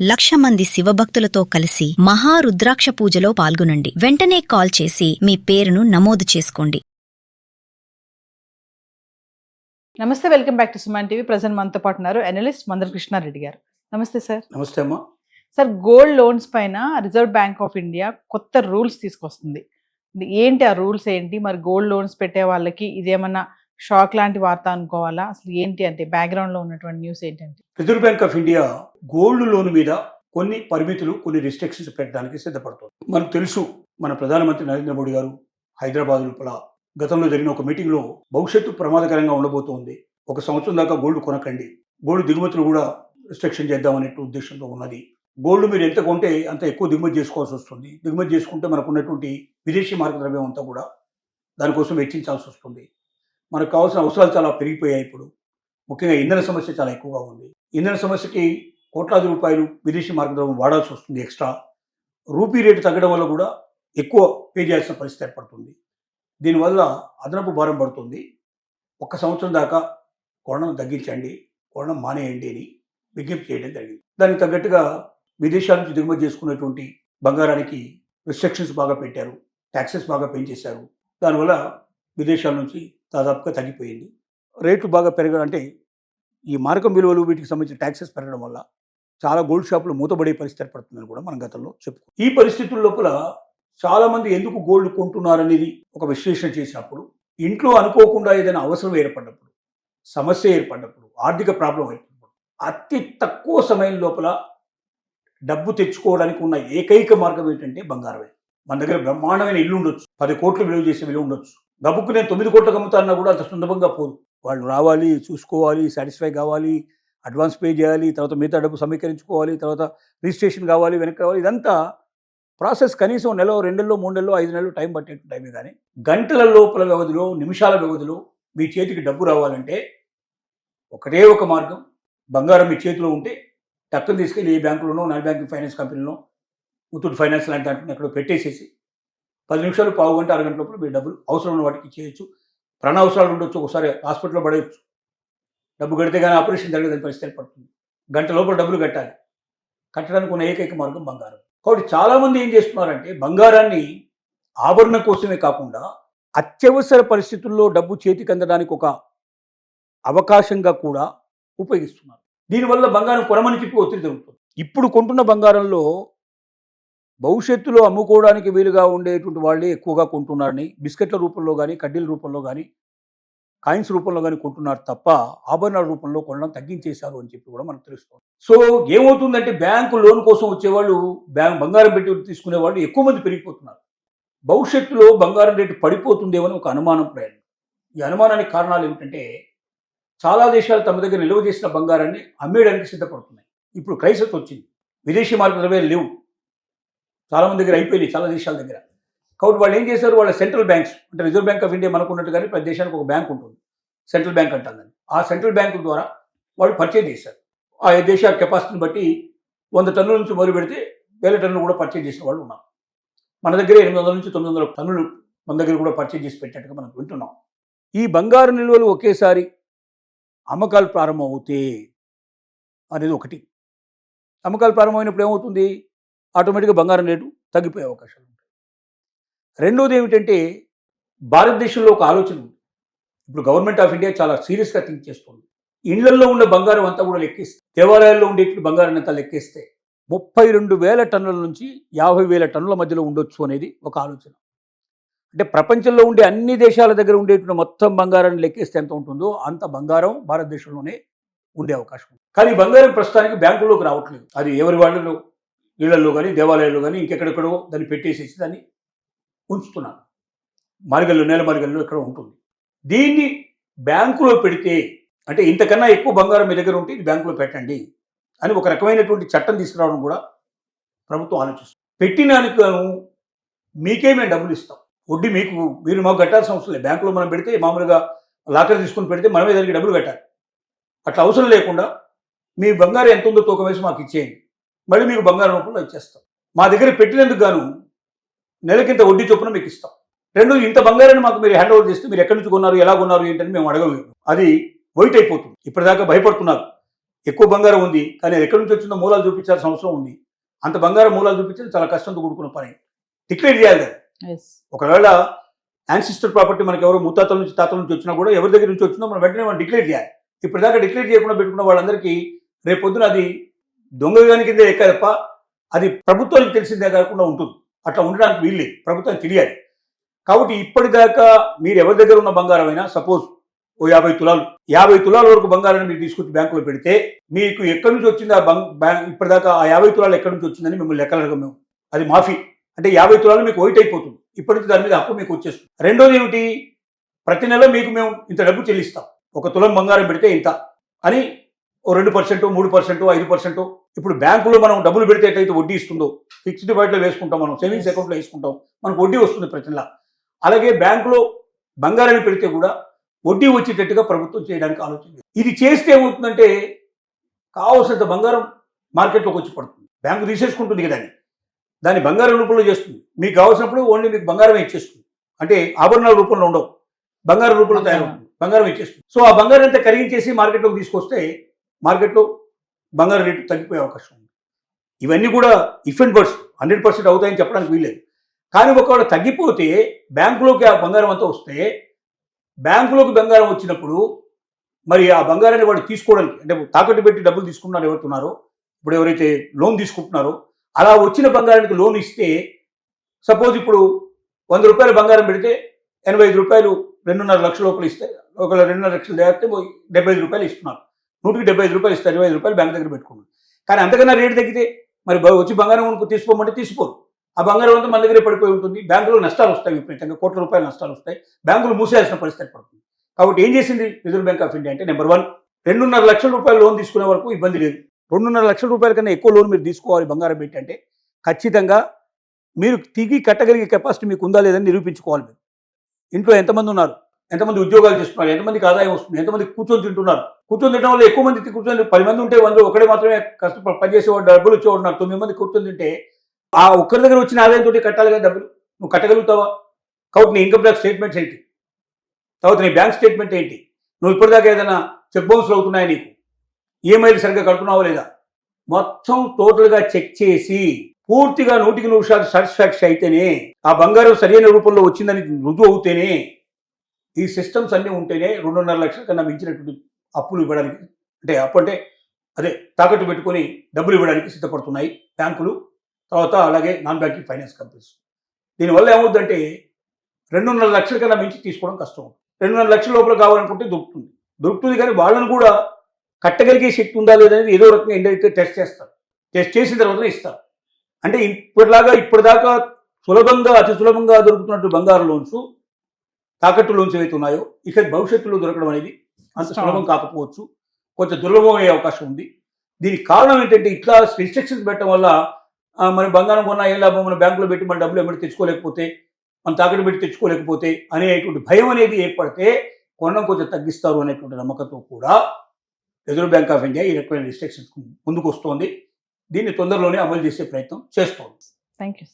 1,00,000 మంది శివభక్తులతో కలిసి మహారుద్రాక్ష పూజలో పాల్గొనండి. వెంటనే కాల్ చేసి మీ పేరును నమోదు చేసుకోండి. నమస్తే, welcome back to Suman TV. Present మనతో పాటు ఉన్నారు అనలిస్ట్ మందర కృష్ణారెడ్డి గారు. నమస్తే సార్. నమస్తే అమ్మా. సార్, గోల్డ్ లోన్స్ పైన రిజర్వ్ బ్యాంక్ ఆఫ్ ఇండియా కొత్త రూల్స్ తీసుకొస్తుంది. ఏంటి ఆ రూల్స్ ఏంటి? మరి గోల్డ్ లోన్స్ పెట్టే వాళ్ళకి ఇదేమన్నా షాక్ లాంటి వార్త అనుకోవాలా? అసలు ఏంటి అంటే బ్యాక్గ్రౌండ్ లో ఉన్నటువంటి న్యూస్ ఏంటంటే, reserve bank of India gold loan మీద కొన్ని పరిమితులు, కొన్ని రిస్ట్రిక్షన్స్ పెట్టడానికి సిద్ధపడుతుంది. మనకు తెలుసు, మన ప్రధానమంత్రి నరేంద్ర మోడీ గారు హైదరాబాద్ లోపల గతంలో జరిగిన ఒక మీటింగ్ లో భవిష్యత్తు ప్రమాదకరంగా ఉండబోతోంది, 1 సంవత్సరం దాకా గోల్డ్ కొనకండి, గోల్డ్ దిగుమతులు కూడా రిస్ట్రిక్షన్ చేద్దామనే ఉద్దేశంతో ఉన్నది. గోల్డ్ మీరు ఎంత కొంటే అంత ఎక్కువ దిగుమతి చేసుకోవాల్సి వస్తుంది. దిగుమతి చేసుకుంటే మనకు ఉన్నటువంటి విదేశీ మార్గ ద్రవ్యం అంతా కూడా దానికోసం వెచ్చించాల్సి వస్తుంది. మనకు కావాల్సిన అవసరాలు చాలా పెరిగిపోయాయి. ఇప్పుడు ముఖ్యంగా ఇంధన సమస్య చాలా ఎక్కువగా ఉంది. ఇంధన సమస్యకి కోట్లాది రూపాయలు విదేశీ మార్గద్రవ్యం వాడాల్సి వస్తుంది ఎక్స్ట్రా. రూపీ రేటు తగ్గడం వల్ల కూడా ఎక్కువ పే చేయాల్సిన పరిస్థితి ఏర్పడుతుంది. దీనివల్ల అదనపు భారం పడుతుంది. 1 సంవత్సరం దాకా కొనడం తగ్గించండి, కొనడం మానేయండి అని విజ్ఞప్తి చేయడం జరిగింది. దానికి తగ్గట్టుగా విదేశాల నుంచి దిగుమతి చేసుకునేటువంటి బంగారానికి రిస్ట్రిక్షన్స్ బాగా పెట్టారు, ట్యాక్సెస్ బాగా పెంచేశారు. దానివల్ల విదేశాల నుంచి దాదాపుగా తగ్గిపోయింది. రేట్లు బాగా అంటే ఈ మారకం విలువలు వీటికి సంబంధించిన ట్యాక్సెస్ పెరగడం వల్ల చాలా గోల్డ్ షాపులు మూతబడే పరిస్థితి ఏర్పడుతుందని కూడా మనం గతంలో చెప్పుకో. ఈ పరిస్థితుల లోపల చాలా మంది ఎందుకు గోల్డ్ కొంటున్నారనేది ఒక విశ్లేషణ చేసినప్పుడు, ఇంట్లో అనుకోకుండా ఏదైనా అవసరం ఏర్పడినప్పుడు, సమస్య ఏర్పడినప్పుడు, ఆర్థిక ప్రాబ్లం ఏర్పడినప్పుడు అతి తక్కువ సమయం లోపల డబ్బు తెచ్చుకోవడానికి ఉన్న ఏకైక మార్గం ఏంటంటే బంగారమే. మన దగ్గర బ్రహ్మాండమైన ఇల్లు ఉండొచ్చు, 10 కోట్లు విలువ చేసే విలువ ఉండొచ్చు. డబ్బుకు నేను 9 కోట్లకు అమ్ముతాన్నా కూడా అంత సులభంగా పోదు. వాళ్ళు రావాలి, చూసుకోవాలి, సాటిస్ఫై కావాలి, అడ్వాన్స్ పే చేయాలి, తర్వాత మిగతా డబ్బు సమీకరించుకోవాలి, తర్వాత రిజిస్ట్రేషన్ కావాలి, వెనక్కి రావాలి. ఇదంతా ప్రాసెస్ కనీసం 1 నెల, 2 నెలలు, 3 నెలలు, 5 నెలలు టైం పట్టే టైమే. కానీ గంటల లోపల వ్యవధిలో, నిమిషాల వ్యవధిలో మీ చేతికి డబ్బు రావాలంటే ఒకటే ఒక మార్గం, బంగారం మీ చేతిలో ఉంటే టక్కుని తీసుకెళ్ళి ఏ బ్యాంకులోనో, నాన్ బ్యాంకింగ్ ఫైనాన్స్ కంపెనీలో, ముత్తూట్ ఫైనాన్స్ లాంటి దాంట్లో ఎక్కడో పెట్టేసేసి 10 నిమిషాలు, పావు గంట, అరగంట లోపల మీ డబ్బులు అవసరం ఉన్న వాటికి చేయొచ్చు. ప్రాణ అవసరాలు ఉండొచ్చు, ఒకసారి హాస్పిటల్లో పడేయచ్చు. డబ్బు కడితే కానీ ఆపరేషన్ జరగదని పరిస్థితి ఏర్పడుతుంది. గంట లోపల డబ్బులు కట్టాలి. కట్టడానికి ఉన్న ఏకైక మార్గం బంగారం. కాబట్టి చాలామంది ఏం చేస్తున్నారంటే బంగారాన్ని ఆభరణం కోసమే కాకుండా అత్యవసర పరిస్థితుల్లో డబ్బు చేతికి అందడానికి ఒక అవకాశంగా కూడా ఉపయోగిస్తున్నారు. దీనివల్ల బంగారం కొనమని చెప్పి ఒత్తిడి జరుగుతుంది. ఇప్పుడు కొంటున్న బంగారంలో భవిష్యత్తులో అమ్ముకోవడానికి వీలుగా ఉండేటువంటి వాళ్ళే ఎక్కువగా కొంటున్నారని, బిస్కెట్ల రూపంలో కానీ, కడ్డీల రూపంలో కానీ, కాయిన్స్ రూపంలో కానీ కొంటున్నారు తప్ప ఆభరణాల రూపంలో కొనడం తగ్గించేశారు అని చెప్పి కూడా మనకు తెలుస్తుంది. సో ఏమవుతుందంటే బ్యాంకు లోన్ కోసం వచ్చేవాళ్ళు, బంగారం పెట్టి తీసుకునే వాళ్ళు ఎక్కువ మంది పెరిగిపోతున్నారు. భవిష్యత్తులో బంగారం రేటు పడిపోతుందేమని ఒక అనుమానం ప్రయాణం. ఈ అనుమానానికి కారణాలు ఏమిటంటే, చాలా దేశాలు తమ దగ్గర నిల్వ చేసిన బంగారాన్ని అమ్మేయడానికి సిద్ధపడుతున్నాయి. ఇప్పుడు క్రైసిస్ వచ్చింది, విదేశీ మార్గ ద్రవ్యాలు లేవు, చాలా మంది దగ్గర అయిపోయినాయి, చాలా దేశాల దగ్గర. కాబట్టి వాళ్ళు ఏం చేశారు, వాళ్ళ సెంట్రల్ బ్యాంక్స్ అంటే రిజర్వ్ బ్యాంక్ ఆఫ్ ఇండియా మనకున్నట్టుగానే ప్రతి దేశానికి ఒక బ్యాంక్ ఉంటుంది, సెంట్రల్ బ్యాంక్ అంటారు. ఆ సెంట్రల్ బ్యాంకు ద్వారా వాళ్ళు పర్చేజ్ చేశారు. ఆ దేశాల కెపాసిటీని బట్టి 100 టన్నుల నుంచి మొదలు పెడితే 1000 టన్నులు కూడా పర్చేజ్ చేసిన వాళ్ళు ఉన్నారు. మన దగ్గర 800 నుంచి 900 టన్నులు మన దగ్గర కూడా పర్చేజ్ చేసి పెట్టినట్టుగా మనం వింటున్నాం. ఈ బంగారు నిల్వలు ఒకేసారి అమ్మకాలు ప్రారంభం అవుతే అనేది ఒకటి. అమ్మకాలు ప్రారంభమైనప్పుడు ఏమవుతుంది, ఆటోమేటిక్గా బంగారం రేటు తగ్గిపోయే అవకాశాలు ఉంటాయి. రెండోది ఏమిటంటే, భారతదేశంలో ఒక ఆలోచన ఉంది. ఇప్పుడు గవర్నమెంట్ ఆఫ్ ఇండియా చాలా సీరియస్గా థింక్ చేస్తుంది. ఇళ్లల్లో ఉన్న బంగారం అంతా కూడా లెక్కేస్తే, దేవాలయాల్లో ఉండే బంగారం అంతా లెక్కేస్తే 32,000 టన్నుల నుంచి 50,000 టన్నుల మధ్యలో ఉండొచ్చు అనేది ఒక ఆలోచన. అంటే ప్రపంచంలో ఉండే అన్ని దేశాల దగ్గర ఉండేటువంటి మొత్తం బంగారాన్ని లెక్కేస్తే ఎంత ఉంటుందో అంత బంగారం భారతదేశంలోనే ఉండే అవకాశం ఉంది. కానీ బంగారం ప్రస్తుతానికి బ్యాంకుల్లోకి రావట్లేదు. అది ఎవరి వాళ్ళలో, ఇళ్లలో కానీ, దేవాలయాల్లో కానీ, ఇంకెక్కడెక్కడో దాన్ని పెట్టేసేసి దాన్ని ఉంచుతున్నారు. మార్గల్లో, నేల మార్గల్లో ఎక్కడ ఉంటుంది. దీన్ని బ్యాంకులో పెడితే, అంటే ఇంతకన్నా ఎక్కువ బంగారం మీ దగ్గర ఉంటే ఇది బ్యాంకులో పెట్టండి అని ఒక రకమైనటువంటి చట్టం తీసుకురావడం కూడా ప్రభుత్వం ఆలోచిస్తుంది. పెట్టినానికి మీకే మేము డబ్బులు ఇస్తాం, వడ్డీ మీరు మాకు కట్టాల్సిన అవసరం లేదు. బ్యాంకులో మనం పెడితే మామూలుగా లాకర్ తీసుకుని పెడితే మనమే దానికి డబ్బులు కట్టాలి. అట్లా అవసరం లేకుండా మీ బంగారం ఎంత ఉందో తూకం వేసి మాకు ఇచ్చేయండి, మళ్ళీ మీకు బంగారం రూపంలో ఇచ్చేస్తాం. మా దగ్గర పెట్టినందుకు గాను నెలకింత వడ్డీ చొప్పున మీకు ఇస్తాం. రెండు, ఇంత బంగారాన్ని మాకు మీరు హ్యాండ్ ఓవర్ చేస్తే మీరు ఎక్కడి నుంచి కొన్నారు, ఎలా కొన్నారు ఏంటని మేము అడగలేదు. అది వైట్ అయిపోతుంది. ఇప్పటిదాకా భయపడుతున్నారు, ఎక్కువ బంగారం ఉంది కానీ అది ఎక్కడి నుంచి వచ్చిందో మూలాలు చూపించాల్సిన అవసరం ఉంది. అంత బంగారం మూలాలు చూపించేది చాలా కష్టంతో కూడుకున్న పని. డిక్లేర్ చేయాలి కదా. ఎస్. ఒకవేళ యాన్సిస్టర్ ప్రాపర్టీ మనకి ఎవరు ముత్తాతల నుంచి తాతల నుంచి వచ్చినా కూడా ఎవరి దగ్గర నుంచి వచ్చిందో మనం వెంటనే మనం డిక్లేర్ చేయాలి. ఇప్పటిదాకా డిక్లేర్ చేయకుండా పెట్టుకున్న వాళ్ళందరికీ రేపు పొద్దున అది దొంగగాని కింద ఎక్క తప్ప అది ప్రభుత్వానికి తెలిసిందే కాకుండా ఉంటుంది. అట్లా ఉండడానికి వీల్లేదు, ప్రభుత్వానికి తెలియాలి. కాబట్టి ఇప్పటిదాకా మీరు ఎవరి దగ్గర ఉన్న బంగారం అయినా సపోజ్ ఓ 50 తులాల వరకు బంగారాన్ని మీరు తీసుకొచ్చి బ్యాంకులో పెడితే మీకు ఎక్కడి నుంచి వచ్చింది ఆ ఇప్పటిదాకా ఆ 50 తులాలు ఎక్కడి నుంచి వచ్చిందని మిమ్మల్ని లెక్కలడగం మేము. అది మాఫీ అంటే 50 తులాలు మీకు వైట్ అయిపోతుంది. ఇప్పటి నుంచి దాని మీద హక్కు మీకు వచ్చేస్తుంది. రెండోది ఏమిటి, ప్రతి నెల మీకు మేము ఇంత డబ్బు చెల్లిస్తాం. 1 తులం బంగారం పెడితే ఇంత అని ఓ 2%, 3%, 5%. ఇప్పుడు బ్యాంకులో మనం డబ్బులు పెడితే ఎట్లయితే వడ్డీ ఇస్తుందో ఫిక్స్డ్ డిపాజిట్లో వేసుకుంటాం, మనం సేవింగ్స్ అకౌంట్లో వేసుకుంటాం, మనకు వడ్డీ వస్తుంది ప్రతి నెల. అలాగే బ్యాంకులో బంగారాన్ని పెడితే కూడా వడ్డీ వచ్చేటట్టుగా ప్రభుత్వం చేయడానికి ఆలోచన. ఇది చేస్తే ఏమవుతుందంటే కావాల్సినంత బంగారం మార్కెట్లోకి వచ్చి పడుతుంది. బ్యాంకు తీసేసుకుంటుంది కదా, దాన్ని బంగారం రూపంలో చేస్తుంది. మీకు కావాల్సినప్పుడు ఓన్లీ మీకు బంగారమే ఇచ్చేస్తుంది. అంటే ఆభరణాల రూపంలో ఉండవు, బంగారం రూపంలో తయారవుతుంది, బంగారం ఇచ్చేస్తుంది. సో ఆ బంగారం అంతా కరిగించేసి మార్కెట్లోకి తీసుకొస్తే మార్కెట్లో బంగారం రేటు తగ్గిపోయే అవకాశం ఉంది. ఇవన్నీ కూడా ఇఫ్ అండ్ బట్స్ 100% అవుతాయని చెప్పడానికి వీల్లేదు. కానీ ఒకవేళ తగ్గిపోతే బ్యాంకులోకి ఆ బంగారం అంతా వస్తే బ్యాంకులోకి బంగారం వచ్చినప్పుడు మరి ఆ బంగారాన్ని వాడు తీసుకోవడానికి అంటే తాకట్టు పెట్టి డబ్బులు తీసుకుంటున్నారు ఎవరుతున్నారో, ఇప్పుడు ఎవరైతే లోన్ తీసుకుంటున్నారో అలా వచ్చిన బంగారానికి లోన్ ఇస్తే సపోజ్ ఇప్పుడు 100 రూపాయలు బంగారం పెడితే 85 రూపాయలు 2.5 లక్షల లోపల ఇస్తే ఒక 2.5 లక్షలు దాటితే 75 రూపాయలు ఇస్తున్నారు. 175 రూపాయలు ఇస్తారు, 25 రూపాయలు బ్యాంక్ దగ్గర పెట్టుకున్నారు. కానీ అంతకన్నా రేటు తగ్గితే మరి వచ్చి బంగారం తీసుకోమంటే తీసుకోరు. ఆ బంగారం అంతా మన దగ్గరే పడిపోయి ఉంటుంది. బ్యాంకులో నష్టాలు వస్తాయి, విపరీతంగా కోట్ల రూపాయల నష్టాలు వస్తాయి, బ్యాంకులు మూసేయాల్సిన పరిస్థితి పడుతుంది. కాబట్టి ఏం చేసింది రిజర్వ్ బ్యాంక్ ఆఫ్ ఇండియా అంటే నెంబర్ 1, 2.5 లక్షల రూపాయలు లోన్ తీసుకునే వరకు ఇబ్బంది లేదు. 2.5 లక్షల రూపాయల కన్నా ఎక్కువ లోన్ మీరు తీసుకోవాలి బంగారం పెట్టి అంటే ఖచ్చితంగా మీరు తిరిగి కట్టగలిగే కెపాసిటీ మీకు ఉందా లేదని నిరూపించుకోవాలి. మీరు ఇంట్లో ఎంతమంది ఉన్నారు, ఎంతమంది ఉద్యోగాలు చేస్తున్నారు, ఎంతమందికి ఆదాయం వస్తుంది, ఎంతమంది కూర్చొని తింటున్నారు. కూర్చొని తినడం వల్ల ఎక్కువ మంది కూర్చొని 10 మంది ఉంటే 100 ఒకడే మాత్రమే కష్టపడి పనిచేసేవాడు డబ్బులు వచ్చేవాడు. నాకు 9 మంది కూర్చొని తింటే ఆ ఒక్కరి దగ్గర వచ్చిన ఆదాయంతో కట్టాలి కదా డబ్బులు. నువ్వు కట్టగలుగుతావా? కాబట్టి నీ ఇన్కమ్ ట్యాక్స్ స్టేట్మెంట్స్ ఏంటి, తర్వాత నీ బ్యాంక్ స్టేట్మెంట్ ఏంటి, నువ్వు ఇప్పటిదాకా ఏదైనా చెక్ బౌన్స్లు అవుతున్నాయా, నీకు ఈఎంఐలు సరిగ్గా కడుతున్నావా లేదా, మొత్తం టోటల్గా చెక్ చేసి పూర్తిగా 100% సాటిస్ఫాక్షన్ అయితేనే ఆ బంగారం సరైన రూపంలో వచ్చిందని రుజువు అవుతేనే ఈ సిస్టమ్స్ అన్నీ ఉంటేనే 2.5 లక్షల కన్నా మించినటువంటి అప్పులు ఇవ్వడానికి అంటే అప్పు అంటే అదే తాకట్టు పెట్టుకొని డబ్బులు ఇవ్వడానికి సిద్ధపడుతున్నాయి బ్యాంకులు, తర్వాత అలాగే నాన్ బ్యాంకింగ్ ఫైనాన్స్ కంపెనీస్. దీనివల్ల ఏమవుతుందంటే 2.5 లక్షల కన్నా మించి తీసుకోవడం కష్టం. 2.5 లక్షల లోపల కావాలనుకుంటే దొరుకుతుంది కానీ వాళ్ళను కూడా కట్టగలిగే శక్తి ఉందా లేదనేది ఏదో రకంగా ఇండైరెక్ట్గా టెస్ట్ చేస్తారు. టెస్ట్ చేసిన తర్వాత ఇస్తారు. అంటే ఇప్పటిదాకా అతి సులభంగా దొరుకుతున్నట్టు బంగారు లోన్స్, తాకట్టు లోన్స్ ఏవైతే ఉన్నాయో ఇక భవిష్యత్తులో దొరకడం అనేది అంత సులభం కాకపోవచ్చు, కొంచెం దుర్లభం అయ్యే అవకాశం ఉంది. దీనికి కారణం ఏంటంటే ఇట్లా రిస్ట్రిక్షన్స్ పెట్టడం వల్ల మన బంగారం కొన్నా ఏం లాభం, మన బ్యాంకులో పెట్టి మన డబ్బులు ఎమ్మడి తెచ్చుకోలేకపోతే, మన తాకట్టు పెట్టి తెచ్చుకోలేకపోతే అనేటువంటి భయం అనేది ఏర్పడితే కొనడం కొంచెం తగ్గిస్తారు అనేటువంటి నమ్మకంతో కూడా రిజర్వ్ బ్యాంక్ ఆఫ్ ఇండియా ఈ రకమైన రిస్ట్రిక్షన్స్ ముందుకు వస్తోంది. దీన్ని తొందరలోనే అమలు చేసే ప్రయత్నం చేస్తోంది. Thank you.